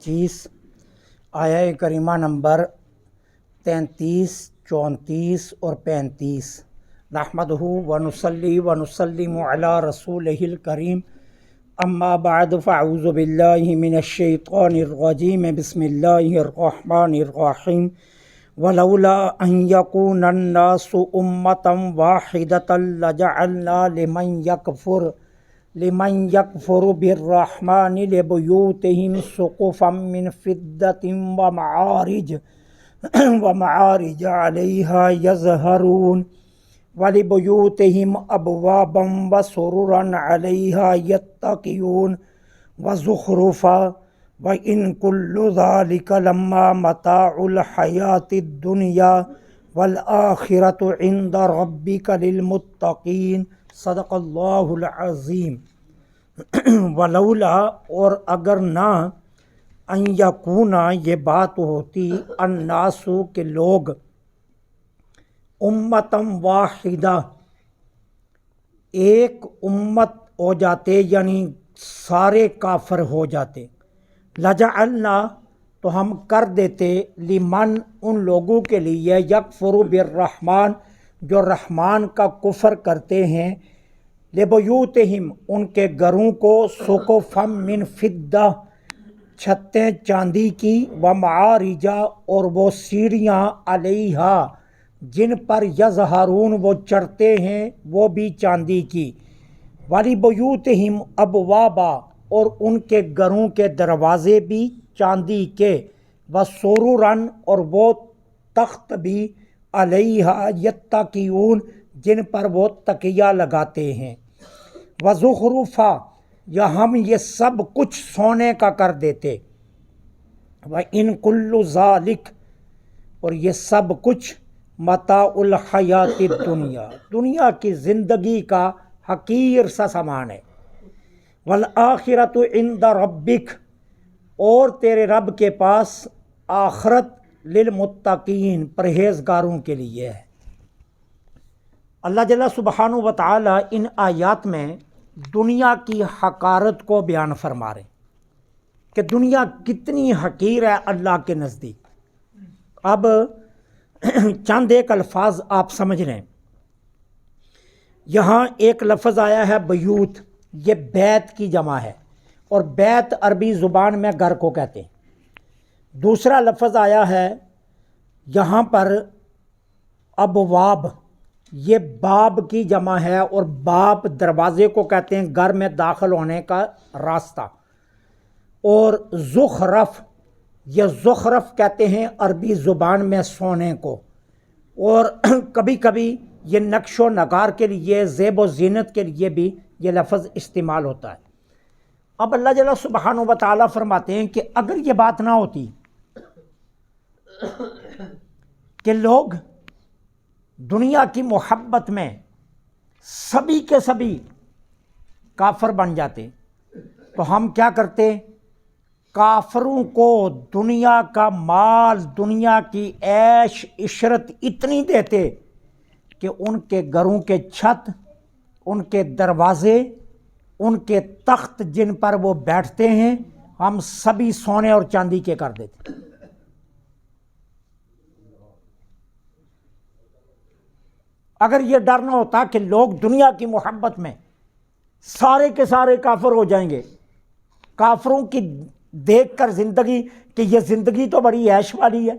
25 آیا کریمہ نمبر 33، 34 اور 35۔ نحمدہ ونصلی ونسلم علی رسولہ الکریم، اما بعد فاعوذ باللہ من الشیطان الرجیم، بسم اللہ الرحمن الرحیم۔ ولولا ان یکون الناس امۃ واحدۃ لجعلنا لمن یکفر بالرحمن لبیوتہم سقفا من فضۃ ومعارج علیہا یظہرون ولبیوتہم ابوابا وسررا علیہا یتکئون وزخرفا وَإِن كُلُّ ذَلِكَ لَمَّا مَتَاعُ الْحَيَاةِ الدُّنْيَا وَالْآخِرَةُ عِندَ رَبِّكَ لِلْمُتَّقِينَ۔ صدق اللہ العظیم۔ ولولا، اور اگر نہ، ان یکونا، یہ بات ہوتی، الناس، کے لوگ، امتم واحدہ، ایک امت ہو جاتے، یعنی سارے کافر ہو جاتے، لجعلنا، تو ہم کر دیتے، لمن، ان لوگوں کے لیے، یکفر بالرحمن، جو رحمان کا کفر کرتے ہیں، لبیوتہم، ان کے گھروں کو، سقفا من فضہ، چھتیں چاندی کی، ومعارجا، اور وہ سیڑھیاں، علیہا، جن پر یظہرون، وہ چڑھتے ہیں، وہ بھی چاندی کی، ولبیوتہم ابوابا، اور ان کے گھروں کے دروازے بھی چاندی کے، وسررا، اور وہ تخت بھی، علیہا یتکئون، جن پر وہ تکیہ لگاتے ہیں، وزخرفا، یا ہم یہ سب کچھ سونے کا کر دیتے، وَإِن كُلُّ ذَلِكَ، اور یہ سب کچھ، متاع الحیات الدنیا، دنیا کی زندگی کا حقیر سا سامان ہے، والآخرۃ عند ربک، اور تیرے رب کے پاس آخرت، للمتقین، پرہیزگاروں کے لیے ہے۔ اللہ جل سبحانہ و تعالی ان آیات میں دنیا کی حقارت کو بیان فرما رہے ہیں کہ دنیا کتنی حقیر ہے اللہ کے نزدیک۔ اب چند ایک الفاظ آپ سمجھ رہے ہیں۔ یہاں ایک لفظ آیا ہے بیوت، یہ بیت کی جمع ہے، اور بیت عربی زبان میں گھر کو کہتے ہیں۔ دوسرا لفظ آیا ہے یہاں پر ابواب، یہ باب کی جمع ہے، اور باب دروازے کو کہتے ہیں، گھر میں داخل ہونے کا راستہ۔ اور زخرف، یہ زخرف کہتے ہیں عربی زبان میں سونے کو، اور کبھی کبھی یہ نقش و نگار کے لیے، زیب و زینت کے لیے بھی یہ لفظ استعمال ہوتا ہے۔ اب اللہ جل سبحانہ و تعالیٰ فرماتے ہیں کہ اگر یہ بات نہ ہوتی کہ لوگ دنیا کی محبت میں سبھی کے سبھی کافر بن جاتے، تو ہم کیا کرتے؟ کافروں کو دنیا کا مال، دنیا کی عیش عشرت اتنی دیتے کہ ان کے گھروں کے چھت، ان کے دروازے، ان کے تخت جن پر وہ بیٹھتے ہیں، ہم سبھی سونے اور چاندی کے کر دیتے۔ اگر یہ ڈر نہ ہوتا کہ لوگ دنیا کی محبت میں سارے کے سارے کافر ہو جائیں گے، کافروں کی دیکھ کر زندگی کہ یہ زندگی تو بڑی عیش والی ہے،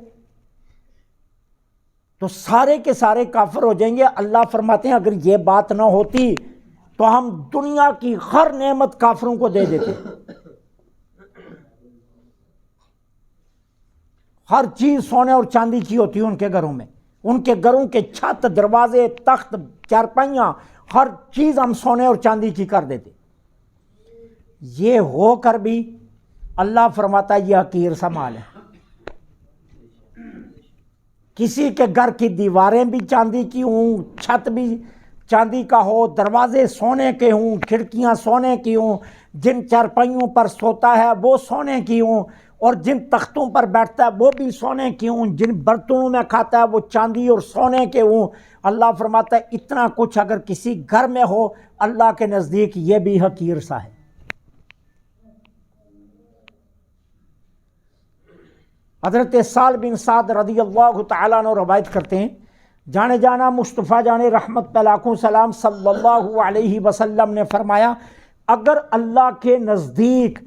تو سارے کے سارے کافر ہو جائیں گے۔ اللہ فرماتے ہیں اگر یہ بات نہ ہوتی تو ہم دنیا کی ہر نعمت کافروں کو دے دیتے، ہر چیز سونے اور چاندی کی ہوتی ہے ان کے گھروں میں، ان کے گھروں کے چھت، دروازے، تخت، چارپائیاں، ہر چیز ہم سونے اور چاندی کی کر دیتے۔ یہ ہو کر بھی اللہ فرماتا ہے یہ حقیر سا مال ہے۔ کسی کے گھر کی دیواریں بھی چاندی کی ہوں، چھت بھی چاندی کا ہو، دروازے سونے کے ہوں، کھڑکیاں سونے کی ہوں، جن چارپائیوں پر سوتا ہے وہ سونے کی ہوں، اور جن تختوں پر بیٹھتا ہے وہ بھی سونے کی ہوں، جن برتنوں میں کھاتا ہے وہ چاندی اور سونے کے ہوں۔ اللہ فرماتا ہے اتنا کچھ اگر کسی گھر میں ہو، اللہ کے نزدیک یہ بھی حقیر سا ہے۔ حضرت سال بن سعد رضی اللہ تعالیٰ عنہ روایت کرتے ہیں، جانے جانا مصطفیٰ جانے رحمت پہ لاکھوں سلام صلی اللہ علیہ وسلم نے فرمایا، اگر اللہ کے نزدیک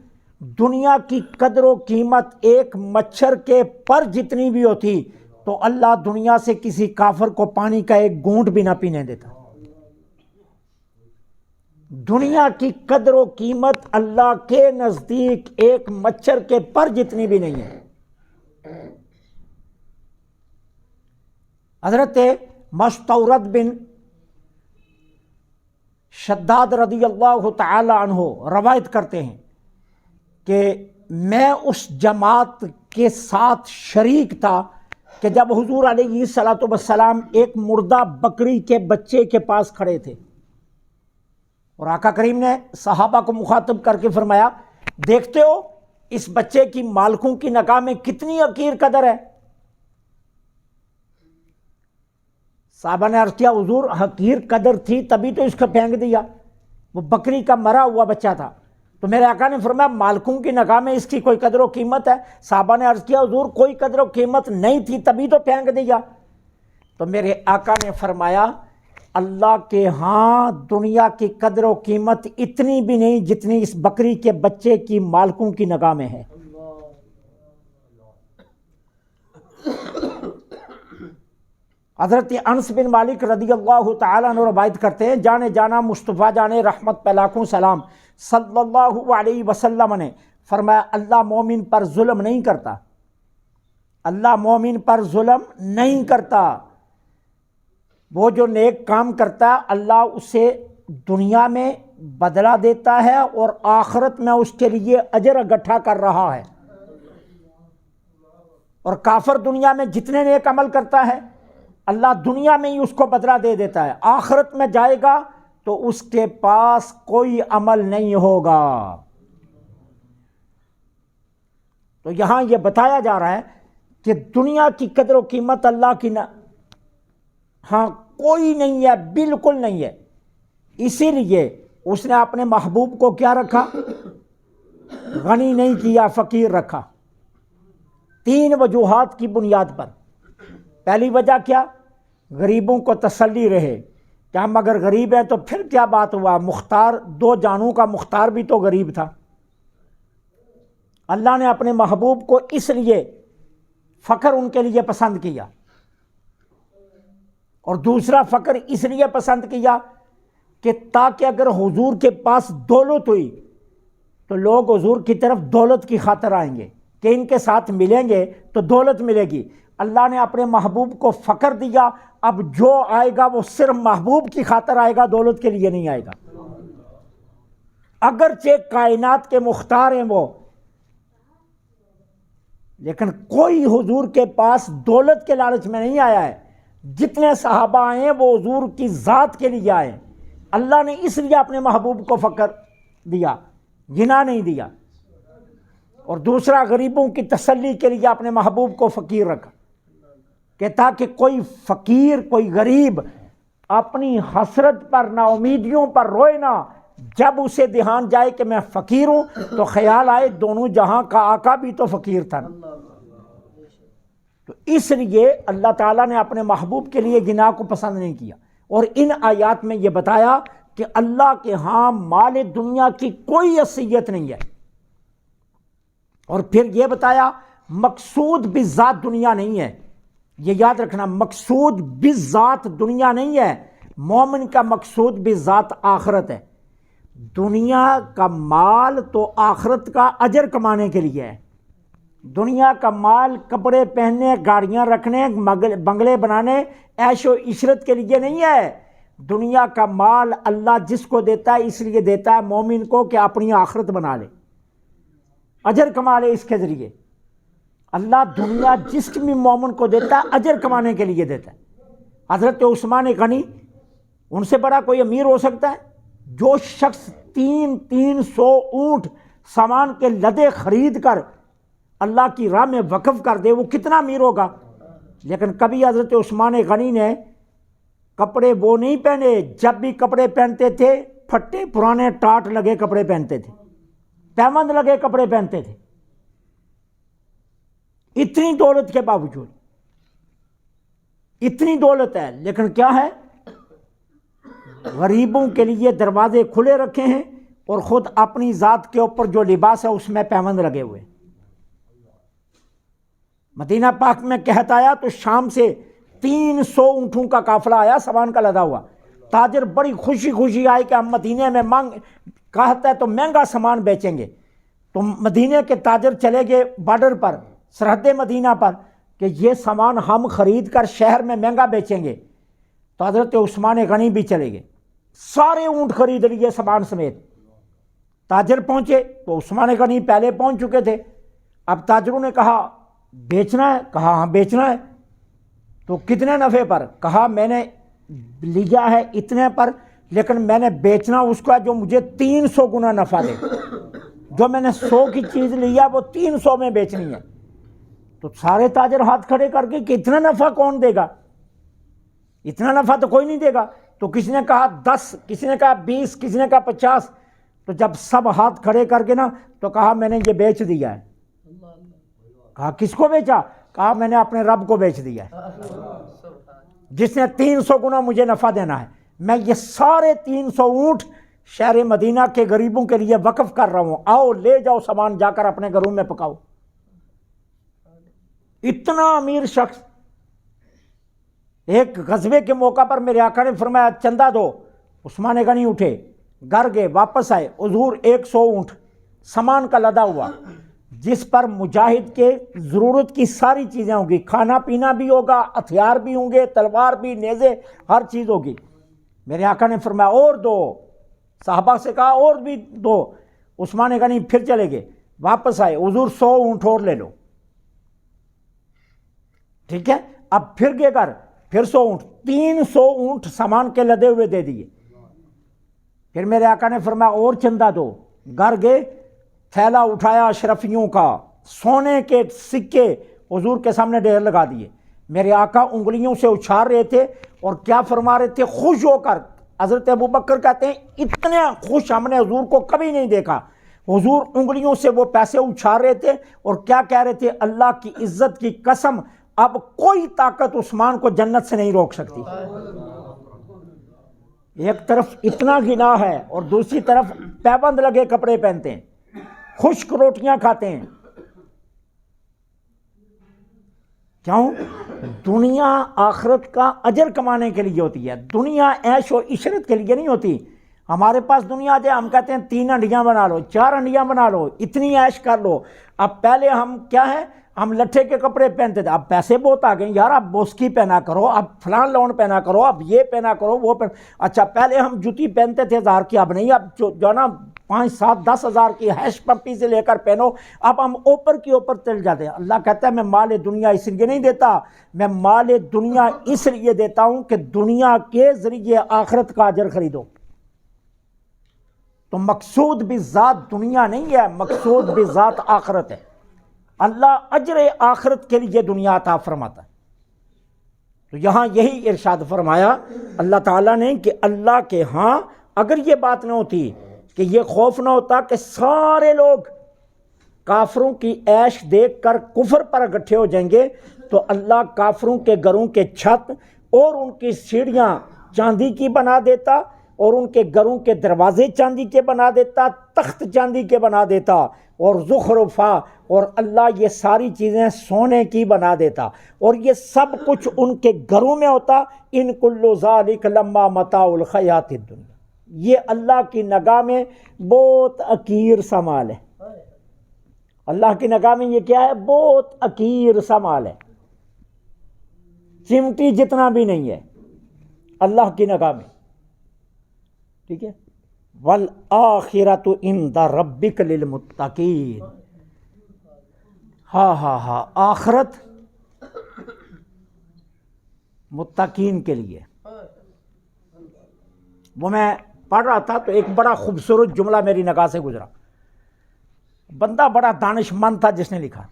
دنیا کی قدر و قیمت ایک مچھر کے پر جتنی بھی ہوتی تو اللہ دنیا سے کسی کافر کو پانی کا ایک گھونٹ بھی نہ پینے دیتا۔ دنیا کی قدر و قیمت اللہ کے نزدیک ایک مچھر کے پر جتنی بھی نہیں ہے۔ حضرت مستورد بن شداد رضی اللہ تعالی عنہ روایت کرتے ہیں کہ میں اس جماعت کے ساتھ شریک تھا کہ جب حضور علیہ الصلوۃ والسلام ایک مردہ بکری کے بچے کے پاس کھڑے تھے اور آقا کریم نے صحابہ کو مخاطب کر کے فرمایا، دیکھتے ہو اس بچے کی مالکوں کی نگاہ میں کتنی حقیر قدر ہے۔ صحابہ نے عرض کیا، حضور حقیر قدر تھی تبھی تو اس کو پھینک دیا، وہ بکری کا مرا ہوا بچہ تھا۔ تو میرے آقا نے فرمایا مالکوں کی نگاہ میں اس کی کوئی قدر و قیمت ہے؟ صحابہ نے عرض کیا، حضور کوئی قدر و قیمت نہیں تھی تبھی تو پھینک دیا۔ تو میرے آقا نے فرمایا، اللہ کے ہاں دنیا کی قدر و قیمت اتنی بھی نہیں جتنی اس بکری کے بچے کی مالکوں کی نگاہ میں ہے۔ حضرت انس بن مالک رضی اللہ تعالیٰ عنہ روایت کرتے ہیں، جانے جانا مصطفیٰ جانے رحمت پہ لاکھوں سلام صلی اللہ علیہ وسلم نے فرمایا، اللہ مومن پر ظلم نہیں کرتا، اللہ مومن پر ظلم نہیں کرتا۔ وہ جو نیک کام کرتا ہے اللہ اسے دنیا میں بدلہ دیتا ہے اور آخرت میں اس کے لیے اجر اکٹھا کر رہا ہے۔ اور کافر دنیا میں جتنے نیک عمل کرتا ہے اللہ دنیا میں ہی اس کو بدلہ دے دیتا ہے، آخرت میں جائے گا تو اس کے پاس کوئی عمل نہیں ہوگا۔ تو یہاں یہ بتایا جا رہا ہے کہ دنیا کی قدر و قیمت اللہ کی ہاں کوئی نہیں ہے، بالکل نہیں ہے۔ اسی لیے اس نے اپنے محبوب کو کیا رکھا؟ غنی نہیں کیا، فقیر رکھا، 3 وجوہات کی بنیاد پر۔ پہلی وجہ کیا؟ غریبوں کو تسلی رہے کہ ہم اگر غریب ہیں تو پھر کیا بات ہوا، مختار 2 جانوں کا مختار بھی تو غریب تھا۔ اللہ نے اپنے محبوب کو اس لیے فقر ان کے لیے پسند کیا، اور دوسرا فقر اس لیے پسند کیا کہ تاکہ اگر حضور کے پاس دولت ہوئی تو لوگ حضور کی طرف دولت کی خاطر آئیں گے کہ ان کے ساتھ ملیں گے تو دولت ملے گی۔ اللہ نے اپنے محبوب کو فقر دیا، اب جو آئے گا وہ صرف محبوب کی خاطر آئے گا، دولت کے لیے نہیں آئے گا۔ اگرچہ کائنات کے مختار ہیں وہ، لیکن کوئی حضور کے پاس دولت کے لالچ میں نہیں آیا ہے۔ جتنے صحابہ آئے ہیں وہ حضور کی ذات کے لیے آئے، اللہ نے اس لیے اپنے محبوب کو فقر دیا، غنا نہیں دیا۔ اور دوسرا غریبوں کی تسلی کے لیے اپنے محبوب کو فقیر رکھا کہ تاکہ کوئی فقیر کوئی غریب اپنی حسرت پر نا امیدیوں پر روئے نہ، جب اسے دھیان جائے کہ میں فقیر ہوں تو خیال آئے دونوں جہاں کا آقا بھی تو فقیر تھا۔ تو اس لیے اللہ تعالیٰ نے اپنے محبوب کے لیے غنا کو پسند نہیں کیا، اور ان آیات میں یہ بتایا کہ اللہ کے ہاں مال دنیا کی کوئی حیثیت نہیں ہے، اور پھر یہ بتایا مقصود بالذات دنیا نہیں ہے۔ یہ یاد رکھنا، مقصود بالذات دنیا نہیں ہے، مومن کا مقصود بالذات آخرت ہے۔ دنیا کا مال تو آخرت کا اجر کمانے کے لیے ہے۔ دنیا کا مال کپڑے پہننے، گاڑیاں رکھنے، بنگلے بنانے، عیش و عشرت کے لیے نہیں ہے۔ دنیا کا مال اللہ جس کو دیتا ہے اس لیے دیتا ہے مومن کو کہ اپنی آخرت بنا لے، اجر کما لے اس کے ذریعے۔ اللہ دنیا جس بھی مومن کو دیتا ہے اجر کمانے کے لیے دیتا ہے۔ حضرت عثمان غنی ان سے بڑا کوئی امیر ہو سکتا ہے؟ جو شخص 300 اونٹ سامان کے لدے خرید کر اللہ کی راہ میں وقف کر دے وہ کتنا امیر ہوگا؟ لیکن کبھی حضرت عثمان غنی نے کپڑے وہ نہیں پہنے، جب بھی کپڑے پہنتے تھے پھٹے پرانے ٹاٹ لگے کپڑے پہنتے تھے، پیوند لگے کپڑے پہنتے تھے۔ اتنی دولت کے باوجود، اتنی دولت ہے، لیکن کیا ہے، غریبوں کے لیے دروازے کھلے رکھے ہیں اور خود اپنی ذات کے اوپر جو لباس ہے اس میں پیوند لگے ہوئے۔ مدینہ پاک میں قحط آیا تو شام سے 300 اونٹوں کا قافلہ آیا سامان کا لدا ہوا۔ تاجر بڑی خوشی خوشی آئے کہ ہم مدینے میں قحط ہے تو مہنگا سامان بیچیں گے۔ تو مدینے کے تاجر چلے گئے بارڈر پر، سرحد مدینہ پر، کہ یہ سامان ہم خرید کر شہر میں مہنگا بیچیں گے۔ تو حضرت عثمان غنی بھی چلے گئے، سارے اونٹ خرید لیے سامان سمیت۔ تاجر پہنچے تو عثمان غنی پہلے پہنچ چکے تھے۔ اب تاجروں نے کہا بیچنا ہے؟ کہا ہاں بیچنا ہے۔ تو کتنے نفع پر؟ کہا میں نے لیا ہے اتنے پر، لیکن میں نے بیچنا اس کا جو مجھے 300 گنا نفع دے۔ جو میں نے 100 کی چیز لیا وہ 300 میں بیچنی ہے۔ تو سارے تاجر ہاتھ کھڑے کر کے کہ اتنا نفع کون دے گا، اتنا نفع تو کوئی نہیں دے گا۔ تو کسی نے کہا 10، کسی نے کہا 20، کسی نے کہا 50۔ تو جب سب ہاتھ کھڑے کر کے نا تو کہا میں نے یہ بیچ دیا ہے۔ کہا کس کو بیچا؟ کہا میں نے اپنے رب کو بیچ دیا ہے، جس نے 300 گنا مجھے نفع دینا ہے۔ میں یہ سارے 300 اونٹ شہر مدینہ کے غریبوں کے لیے وقف کر رہا ہوں، آؤ لے جاؤ سامان، جا کر اپنے گھروں میں پکاؤ۔ اتنا امیر شخص۔ ایک غزوے کے موقع پر میرے آقا نے فرمایا چندہ دو۔ عثمان غنی اٹھے، گھر گئے، واپس آئے، حضور 100 اونٹ سامان کا لدا ہوا، جس پر مجاہد کے ضرورت کی ساری چیزیں ہوں گی، کھانا پینا بھی ہوگا، ہتھیار بھی ہوں گے، تلوار بھی، نیزے، ہر چیز ہوگی۔ میرے آقا نے فرمایا اور دو، صحابہ سے کہا اور بھی دو۔ عثمان غنی پھر چلے گئے، واپس آئے، حضور 100 اونٹ اور لے لو۔ ٹھیک ہے، اب پھر گئے گھر، پھر 100 اونٹ، 300 اونٹ سامان کے لدے ہوئے دے دیے۔ پھر میرے آقا نے فرمایا اور چندہ دو۔ گھر گئے، تھیلا اٹھایا اشرفیوں کا، سونے کے سکے حضور کے سامنے ڈھیر لگا دیے۔ میرے آقا انگلیوں سے اچھال رہے تھے اور کیا فرما رہے تھے، خوش ہو کر۔ حضرت ابوبکر کہتے ہیں اتنے خوش ہم نے حضور کو کبھی نہیں دیکھا۔ حضور انگلیوں سے وہ پیسے اچھال رہے تھے اور کیا کہہ رہے تھے، اللہ کی عزت کی قسم اب کوئی طاقت عثمان کو جنت سے نہیں روک سکتی۔ ایک طرف اتنا گناہ ہے اور دوسری طرف پیبند لگے کپڑے پہنتے ہیں، خشک روٹیاں کھاتے ہیں۔ کیوں؟ دنیا آخرت کا اجر کمانے کے لیے ہوتی ہے، دنیا عیش و عشرت کے لیے نہیں ہوتی۔ ہمارے پاس دنیا جائے، ہم کہتے ہیں 3 ہنڈیاں بنا لو، 4 ہنڈیاں بنا لو، اتنی عیش کر لو۔ اب پہلے ہم کیا ہے، ہم لٹھے کے کپڑے پہنتے تھے، اب پیسے بہت آ گئے، یار اب بوسکی پہنا کرو، اب فلان لون پہنا کرو، اب یہ پہنا کرو، وہ پہنا۔ اچھا پہلے ہم جوتی پہنتے تھے 1000 کی، اب نہیں، اب جو نا 5، 7، 10 ہزار کی ہیش پمپی سے لے کر پہنو۔ اب ہم اوپر کی اوپر چل جاتے ہیں۔ اللہ کہتا ہے میں مال دنیا اس لیے نہیں دیتا، میں مال دنیا اس لیے دیتا ہوں کہ دنیا کے ذریعے آخرت کا اجر خریدو۔ تو مقصود بھی ذات دنیا نہیں ہے، مقصود بھی ذات آخرت ہے۔ اللہ اجر آخرت کے لیے دنیا عطا فرماتا ہے۔ تو یہاں یہی ارشاد فرمایا اللہ تعالیٰ نے کہ اللہ کے ہاں اگر یہ بات نہ ہوتی، کہ یہ خوف نہ ہوتا کہ سارے لوگ کافروں کی عیش دیکھ کر کفر پر اکٹھے ہو جائیں گے، تو اللہ کافروں کے گھروں کے چھت اور ان کی سیڑھیاں چاندی کی بنا دیتا، اور ان کے گھروں کے دروازے چاندی کے بنا دیتا، تخت چاندی کے بنا دیتا، اور زخرفا، اور اللہ یہ ساری چیزیں سونے کی بنا دیتا، اور یہ سب کچھ ان کے گھروں میں ہوتا۔ ان کل ذالک لما متاع الحیات الدنیا، یہ اللہ کی نگاہ میں بہت حقیر سا مال ہے۔ اللہ کی نگاہ میں یہ کیا ہے؟ بہت حقیر سا مال ہے، چمٹی جتنا بھی نہیں ہے اللہ کی نگاہ میں۔ ٹھیک ہے، والآخرۃ عند ربک للمتقین۔ ہاں آخرت متقین کے لیے۔ وہ میں پڑھ رہا تھا تو ایک بڑا خوبصورت جملہ میری نگاہ سے گزرا۔ بندہ بڑا دانش مند تھا جس نے لکھا،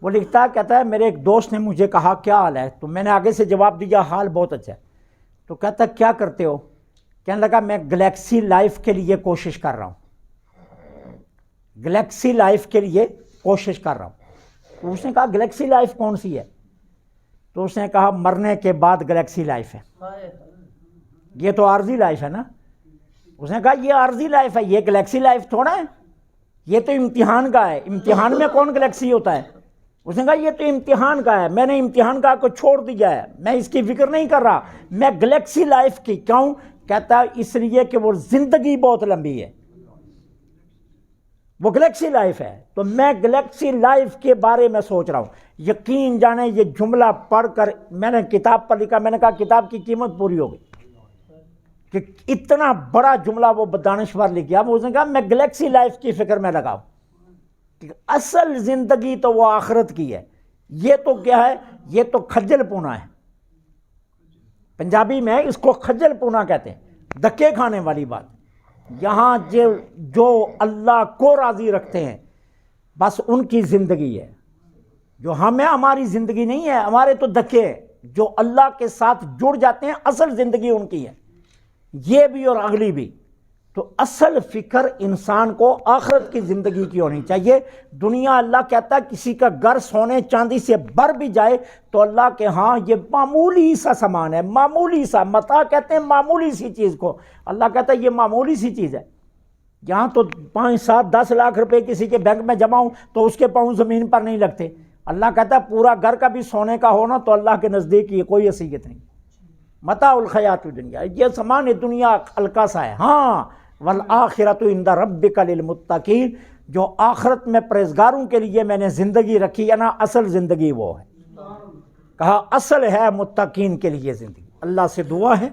وہ لکھتا ہے، کہتا ہے میرے ایک دوست نے مجھے کہا کیا حال ہے، تو میں نے آگے سے جواب دیا حال بہت اچھا ہے۔ تو کہتا ہے کیا کرتے ہو؟ کہنے لگا میں گلیکسی لائف کے لیے کوشش کر رہا ہوں، گلیکسی لائف کے لیے کوشش کر رہا ہوں۔ تو اس نے کہا گلیکسی لائف کون سی ہے؟ تو اس نے کہا مرنے کے بعد گلیکسی لائف ہے، یہ تو عارضی لائف ہے نا۔ اس نے کہا یہ عارضی لائف ہے، یہ گلیکسی لائف تھوڑا ہے، یہ تو امتحان کا ہے، امتحان میں کون گلیکسی ہوتا ہے؟ اس نے کہا یہ تو امتحان کا ہے، میں نے امتحان کا کو چھوڑ دیا ہے، میں اس کی فکر نہیں کر رہا، میں گلیکسی لائف کی کیوں؟ کہتا ہے اس لیے کہ وہ زندگی بہت لمبی ہے، وہ گلیکسی لائف ہے، تو میں گلیکسی لائف کے بارے میں سوچ رہا ہوں۔ یقین جانے یہ جملہ پڑھ کر میں نے کتاب پر لکھا، میں نے کہا کتاب کی قیمت پوری ہو گئی کہ اتنا بڑا جملہ وہ دانشور لکھ گیا۔ وہ اس نے کہا میں گلیکسی لائف کی فکر میں لگا ہوں کہ اصل زندگی تو وہ آخرت کی ہے، یہ تو کیا ہے؟ یہ تو کھجل پونا ہے، پنجابی میں اس کو کھجل پونا کہتے ہیں، دھکے کھانے والی بات۔ یہاں جو اللہ کو راضی رکھتے ہیں بس ان کی زندگی ہے، جو ہماری زندگی نہیں ہے، ہمارے تو دھکے ہیں۔ جو اللہ کے ساتھ جڑ جاتے ہیں اصل زندگی ان کی ہے، یہ بھی اور اگلی بھی۔ تو اصل فکر انسان کو آخرت کی زندگی کی ہونی چاہیے۔ دنیا اللہ کہتا ہے کسی کا گھر سونے چاندی سے بھر بھی جائے تو اللہ کے ہاں یہ معمولی سا سامان ہے، معمولی سا متاع کہتے ہیں معمولی سی چیز کو، اللہ کہتا ہے یہ معمولی سی چیز ہے۔ یہاں تو 5 7 10 لاکھ روپے کسی کے بینک میں جمع ہوں تو اس کے پاؤں زمین پر نہیں لگتے۔ اللہ کہتا ہے پورا گھر کا بھی سونے کا ہونا تو اللہ کے نزدیک یہ کوئی حیثیت نہیں، متاع الحیات الدنیا، یہ سامان دنیا ہلکا سا ہے۔ ہاں والآخرۃ عند ربک للمتقین، جو آخرت میں پرہیزگاروں کے لیے میں نے زندگی رکھی ہے نا، اصل زندگی وہ ہے، کہا اصل ہے متقین کے لیے زندگی۔ اللہ سے دعا ہے